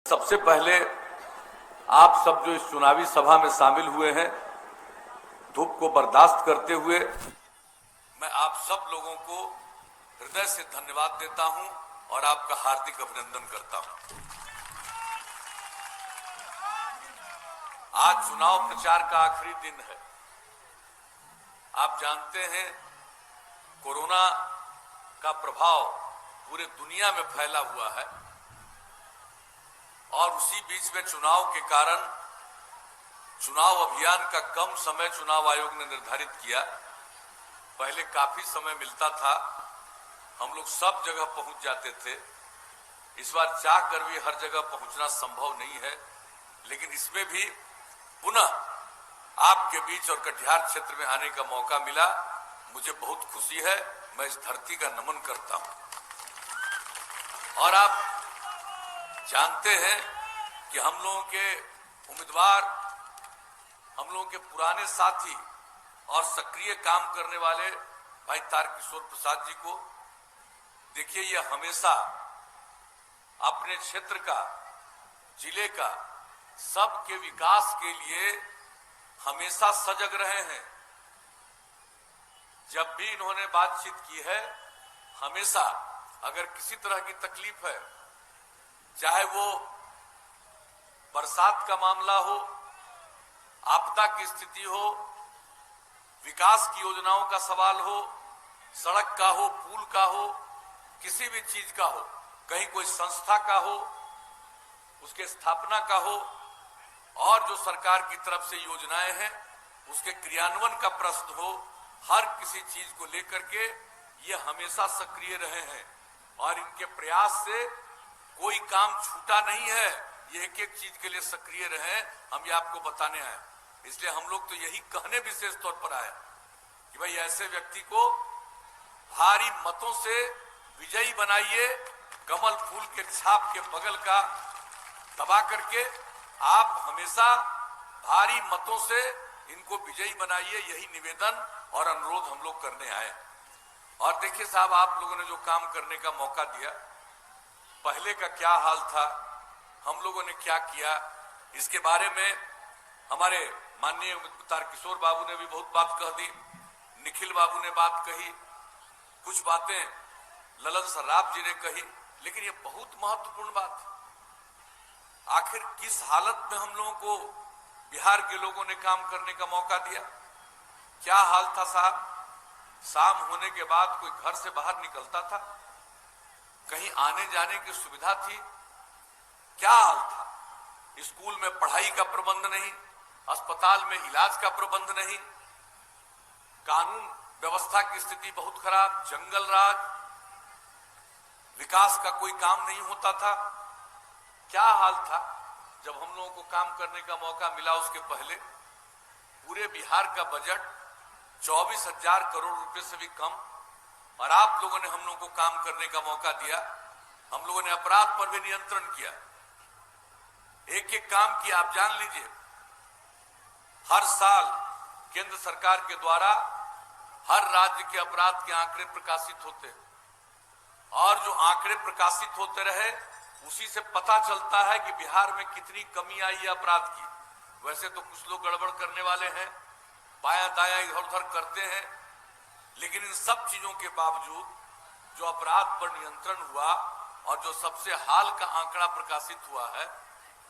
सबसे पहले आप सब जो इस चुनावी सभा में शामिल हुए हैं, धूप को बर्दाश्त करते हुए मैं आप सब लोगों को हृदय से धन्यवाद देता हूं और आपका हार्दिक अभिनंदन करता हूं। आज चुनाव प्रचार का आखिरी दिन है। आप जानते हैं कोरोना का प्रभाव पूरे दुनिया में फैला हुआ है और उसी बीच में चुनाव के कारण चुनाव अभियान का कम समय चुनाव आयोग ने निर्धारित किया। पहले काफी समय मिलता था, हम लोग सब जगह पहुंच जाते थे। इस बार चाह कर भी हर जगह पहुंचना संभव नहीं है, लेकिन इसमें भी पुनः आपके बीच और कटिहार क्षेत्र में आने का मौका मिला। मुझे बहुत खुशी है, मैं इस धरती का नमन करता हूं। और आप जानते हैं कि हम लोगों के उम्मीदवार, हम लोगों के पुराने साथी और सक्रिय काम करने वाले भाई तारकिशोर प्रसाद जी को देखिए, ये हमेशा अपने क्षेत्र का, जिले का, सबके विकास के लिए हमेशा सजग रहे हैं। जब भी इन्होंने बातचीत की है, हमेशा अगर किसी तरह की तकलीफ है, चाहे वो बरसात का मामला हो, आपदा की स्थिति हो, विकास की योजनाओं का सवाल हो, सड़क का हो, पुल का हो, किसी भी चीज का हो, कहीं कोई संस्था का हो, उसके स्थापना का हो, और जो सरकार की तरफ से योजनाएं हैं उसके क्रियान्वयन का प्रश्न हो, हर किसी चीज को लेकर के ये हमेशा सक्रिय रहे हैं और इनके प्रयास से कोई काम छूटा नहीं है। ये एक एक चीज के लिए सक्रिय रहे, हम ये आपको बताने आए। इसलिए हम लोग तो यही कहने विशेष तौर पर आए कि भाई ऐसे व्यक्ति को भारी मतों से विजयी बनाइए। कमल फूल के छाप के बगल का दबा करके आप हमेशा भारी मतों से इनको विजयी बनाइए, यही निवेदन और अनुरोध हम लोग करने आए। और देखिए साहब, आप लोगों ने जो काम करने का मौका दिया, पहले का क्या हाल था, हम लोगों ने क्या किया, इसके बारे में हमारे माननीय तारकिशोर बाबू ने भी बहुत बात कह दी, निखिल बाबू ने बात कही, कुछ बातें ललन सर्राफ जी ने कही, लेकिन ये बहुत महत्वपूर्ण बात है। आखिर किस हालत में हम लोगों को बिहार के लोगों ने काम करने का मौका दिया? क्या हाल था साहब? शाम होने के बाद कोई घर से बाहर निकलता था? कहीं आने जाने की सुविधा थी? क्या हाल था? स्कूल में पढ़ाई का प्रबंध नहीं, अस्पताल में इलाज का प्रबंध नहीं, कानून व्यवस्था की स्थिति बहुत खराब, जंगल राज, विकास का कोई काम नहीं होता था। क्या हाल था? जब हम लोगों को काम करने का मौका मिला, उसके पहले पूरे बिहार का बजट 24,000 करोड़ रुपए से भी कम, और आप लोगों ने हम लोगों को काम करने का मौका दिया। हम लोगों ने अपराध पर भी नियंत्रण किया, एक एक काम किया। आप जान लीजिए, हर साल केंद्र सरकार के द्वारा हर राज्य के अपराध के आंकड़े प्रकाशित होते हैं, और जो आंकड़े प्रकाशित होते रहे उसी से पता चलता है कि बिहार में कितनी कमी आई है अपराध की। वैसे तो कुछ लोग गड़बड़ करने वाले हैं, बाया दाया इधर उधर करते हैं, लेकिन इन सब चीजों के बावजूद जो अपराध पर नियंत्रण हुआ और जो सबसे हाल का आंकड़ा प्रकाशित हुआ है,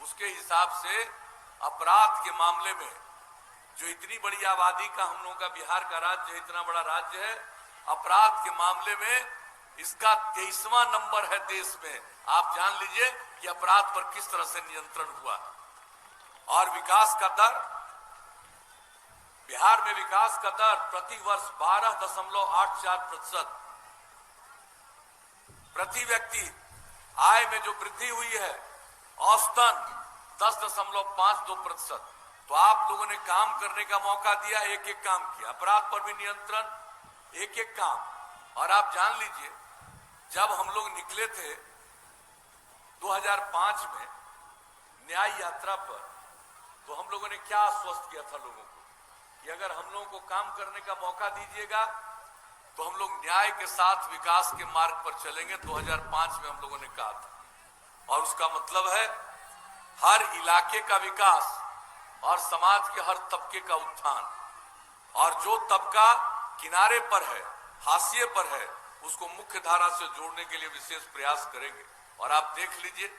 उसके हिसाब से अपराध के मामले में, जो इतनी बड़ी आबादी का हम लोगों का बिहार का राज्य है, इतना बड़ा राज्य है, अपराध के मामले में इसका 23वां नंबर है देश में। आप जान लीजिए कि अपराध पर किस तरह से नियंत्रण हुआ। और विकास का दर, बिहार में विकास का दर प्रति वर्ष 12.84%, प्रति व्यक्ति आय में जो वृद्धि हुई है औसतन 10.52%। तो आप लोगों ने काम करने का मौका दिया, एक एक काम किया, अपराध पर भी नियंत्रण, एक एक काम। और आप जान लीजिए, जब हम लोग निकले थे 2005 में न्याय यात्रा पर, तो हम लोगों ने क्या आश्वस्त किया था लोगों को कि अगर हम लोगों को काम करने का मौका दीजिएगा तो हम लोग न्याय के साथ विकास के मार्ग पर चलेंगे। 2005 में हम लोगों ने कहा था, और उसका मतलब है हर इलाके का विकास और समाज के हर तबके का उत्थान, और जो तबका किनारे पर है, हाशिए पर है, उसको मुख्य धारा से जोड़ने के लिए विशेष प्रयास करेंगे। और आप देख लीजिए,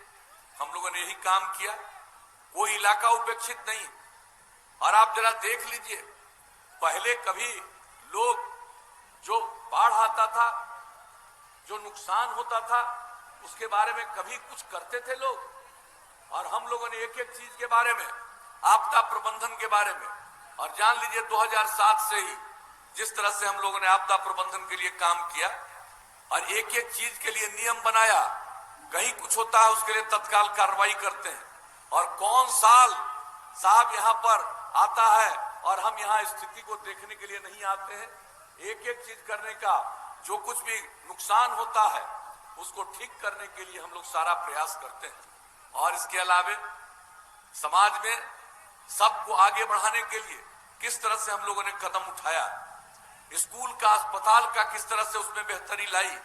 हम लोगों ने यही काम किया, कोई इलाका उपेक्षित नहीं। और आप जरा देख लीजिए, पहले कभी लोग, जो बाढ़ आता था, जो नुकसान होता था, उसके बारे में कभी कुछ करते थे लोग? और हम लोगों ने एक एक चीज के बारे में, आपदा प्रबंधन के बारे में, और जान लीजिए 2007 से ही जिस तरह से हम लोगों ने आपदा प्रबंधन के लिए काम किया और एक एक चीज के लिए नियम बनाया, कहीं कुछ होता है उसके लिए तत्काल कार्रवाई करते हैं। और कौन साल साहब यहाँ पर आता है और हम यहाँ स्थिति को देखने के लिए नहीं आते हैं? एक एक चीज करने का, जो कुछ भी नुकसान होता है उसको ठीक करने के लिए हम लोग सारा प्रयास करते हैं। और इसके अलावे समाज में सबको आगे बढ़ाने के लिए किस तरह से हम लोगों ने कदम उठाया, स्कूल का, अस्पताल का किस तरह से उसमें बेहतरी लाई।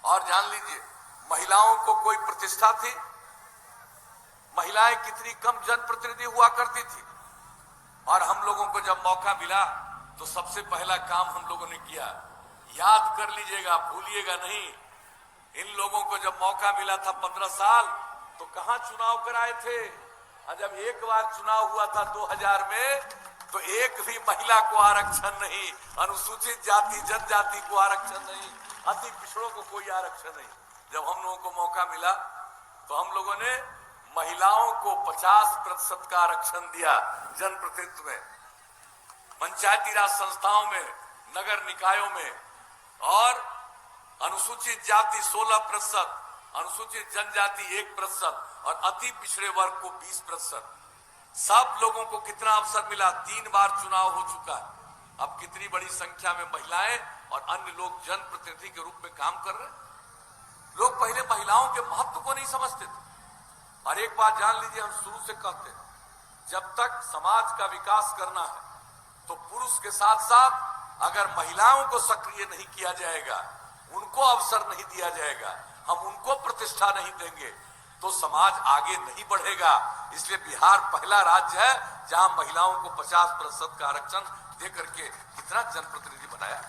और जान लीजिए, महिलाओं को कोई प्रतिष्ठा थी? महिलाएं कितनी कम जनप्रतिनिधि हुआ करती थी। और हम लोगों को जब मौका मिला तो सबसे पहला काम हम लोगों ने किया, याद कर लीजिएगा, भूलिएगा नहीं, इन लोगों को जब मौका मिला था 15 साल, तो कहां चुनाव कराए थे? और जब एक बार चुनाव हुआ था 2000 में, तो एक भी महिला को आरक्षण नहीं, अनुसूचित जाति जनजाति को आरक्षण नहीं, अति पिछड़ों को कोई आरक्षण नहीं। जब हम लोगों को मौका मिला तो हम लोगों ने महिलाओं को 50% का आरक्षण दिया जनप्रतिनिधित्व में, पंचायती राज संस्थाओं में, नगर निकायों में, और अनुसूचित जाति 16%, अनुसूचित जनजाति 1% और अति पिछड़े वर्ग को 20%। सब लोगों को कितना अवसर मिला? 3 बार चुनाव हो चुका है। अब कितनी बड़ी संख्या में महिलाएं और अन्य लोग जनप्रतिनिधि के रूप में काम कर रहे हैं। लोग पहले महिलाओं के महत्व को नहीं समझते थे। और एक बात जान लीजिए, हम शुरू से कहते हैं, जब तक समाज का विकास करना है तो पुरुष के साथ साथ अगर महिलाओं को सक्रिय नहीं किया जाएगा, उनको अवसर नहीं दिया जाएगा, हम उनको प्रतिष्ठा नहीं देंगे, तो समाज आगे नहीं बढ़ेगा। इसलिए बिहार पहला राज्य है जहां महिलाओं को 50% का आरक्षण देकर के कितना जनप्रतिनिधि बनाया।